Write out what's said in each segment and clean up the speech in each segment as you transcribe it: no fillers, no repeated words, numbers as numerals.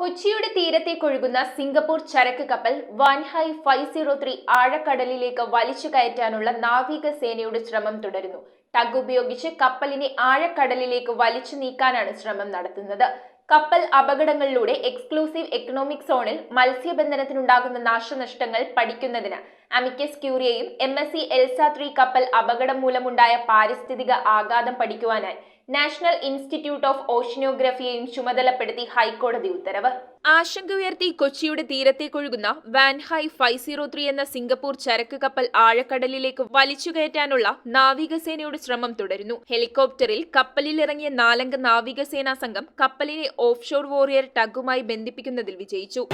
കൊച്ചിയുടെ തീരത്തേക്കൊഴുകുന്ന സിംഗപ്പൂർ ചരക്ക് കപ്പൽ വാൻഹായ് 503 ആഴക്കടലിലേക്ക് വലിച്ചു കയറ്റാനുള്ള നാവികസേനയുടെ ശ്രമം തുടരുന്നു. ടഗ് ഉപയോഗിച്ച് കപ്പലിനെ ആഴക്കടലിലേക്ക് വലിച്ചു നീക്കാനാണ് ശ്രമം നടത്തുന്നത്. കപ്പൽ അപകടങ്ങളിലൂടെ എക്സ്ക്ലൂസീവ് എക്കണോമിക് സോണിൽ മത്സ്യബന്ധനത്തിനുണ്ടാകുന്ന നാശനഷ്ടങ്ങൾ പഠിക്കുന്നതിന് അമിക്കസ് ക്യൂറിയയും MSC എൽസ 3 കപ്പൽ അപകടം മൂലമുണ്ടായ പാരിസ്ഥിതിക ആഘാതം പഠിക്കുവാനായി നാഷണൽ ഇൻസ്റ്റിറ്റ്യൂട്ട് ഓഫ് ഓഷ്യനോഗ്രഫിയെയും ചുമതലപ്പെടുത്തി ഹൈക്കോടതി ഉത്തരവ്. ആശങ്ക ഉയർത്തി കൊച്ചിയുടെ തീരത്തേക്കൊഴുകുന്ന വാൻഹായ് 503 എന്ന സിംഗപ്പൂർ ചരക്ക് കപ്പൽ ആഴക്കടലിലേക്ക് വലിച്ചുകയറ്റാനുള്ള നാവികസേനയുടെ ശ്രമം തുടരുന്നു. ഹെലികോപ്റ്ററിൽ കപ്പലിലിറങ്ങിയ 4 അംഗ നാവികസേനാ സംഘം കപ്പലിനെ ഓഫ്ഷോർ വോറിയർ ടഗുമായി ബന്ധിപ്പിക്കുന്നതിൽ വിജയിച്ചു.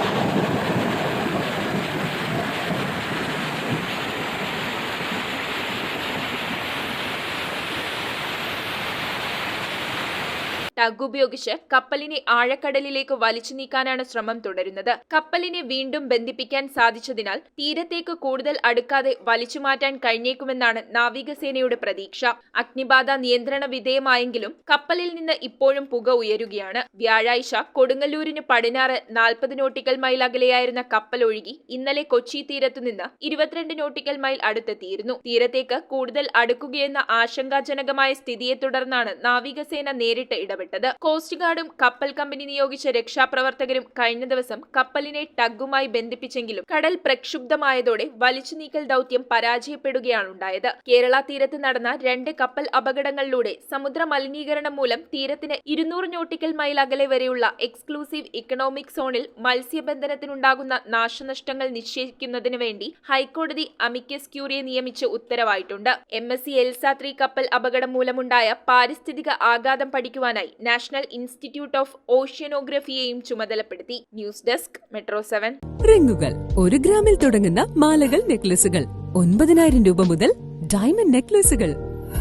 ടഗ് ഉപയോഗിച്ച് കപ്പലിനെ ആഴക്കടലിലേക്ക് വലിച്ചു നീക്കാനാണ് ശ്രമം തുടരുന്നത്. കപ്പലിനെ വീണ്ടും ബന്ധിപ്പിക്കാൻ സാധിച്ചതിനാൽ തീരത്തേക്ക് കൂടുതൽ അടുക്കാതെ വലിച്ചു മാറ്റാൻ കഴിഞ്ഞേക്കുമെന്നാണ് നാവികസേനയുടെ പ്രതീക്ഷ. അഗ്നിബാധ നിയന്ത്രണ വിധേയമായെങ്കിലും കപ്പലിൽ നിന്ന് ഇപ്പോഴും പുക ഉയരുകയാണ്. വ്യാഴാഴ്ച കൊടുങ്ങല്ലൂരിന് പടിഞ്ഞാറ് 40 നോട്ടിക്കൽ മൈൽ അകലെയായിരുന്ന കപ്പൽ ഒഴുകി ഇന്നലെ കൊച്ചി തീരത്തുനിന്ന് 22 നോട്ടിക്കൽ മൈൽ അടുത്തെത്തിയിരുന്നു. തീരത്തേക്ക് കൂടുതൽ അടുക്കുകയെന്ന ആശങ്കാജനകമായ സ്ഥിതിയെ തുടർന്നാണ് നാവികസേന നേരിട്ട് ഇടപെട്ടത്. കോസ്റ്റ് ഗാർഡും കപ്പൽ കമ്പനി നിയോഗിച്ച രക്ഷാപ്രവർത്തകരും കഴിഞ്ഞ ദിവസം കപ്പലിനെ ടഗുമായി ബന്ധിപ്പിച്ചെങ്കിലും കടൽ പ്രക്ഷുബ്ധമായതോടെ വലിച്ചു നീക്കൽ ദൌത്യം പരാജയപ്പെടുകയാണുണ്ടായത്. കേരള തീരത്ത് നടന്ന 2 കപ്പൽ അപകടങ്ങളിലൂടെ സമുദ്ര മലിനീകരണം മൂലം തീരത്തിന് 200 നോട്ടിക്കൽ മൈൽ അകലെ വരെയുള്ള എക്സ്ക്ലൂസീവ് ഇക്കണോമിക് സോണിൽ മത്സ്യബന്ധനത്തിനുണ്ടാകുന്ന നാശനഷ്ടങ്ങൾ നിശ്ചയിക്കുന്നതിന് വേണ്ടി ഹൈക്കോടതി അമിക്കസ് ക്യൂറിയെ നിയമിച്ച് ഉത്തരവായിട്ടുണ്ട്. MSC എൽസ 3 കപ്പൽ അപകടം മൂലമുണ്ടായ പാരിസ്ഥിതിക ആഘാതം പഠിക്കുവാനായി നാഷണൽ ഇൻസ്റ്റിറ്റ്യൂട്ട് ഓഫ് ഓഷ്യനോഗ്രഫിയെയും ചുമതലപ്പെടുത്തി. News desk metro 7. റിങ്ങുകൾ 1 ഗ്രാമിൽ തുടങ്ങുന്ന മാലകൾ, നെക്ലസുകൾ 9,000 രൂപ മുതൽ ഡയമണ്ട് നെക്ലസുകൾ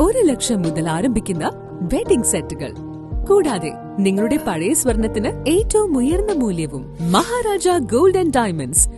1 ലക്ഷം മുതൽ ആരംഭിക്കുന്ന വെഡിംഗ് സെറ്റുകൾ. കൂടാതെ നിങ്ങളുടെ പഴയ സ്വർണത്തിന് ഏറ്റവും ഉയർന്ന മൂല്യവും. Maharaja gold and diamonds,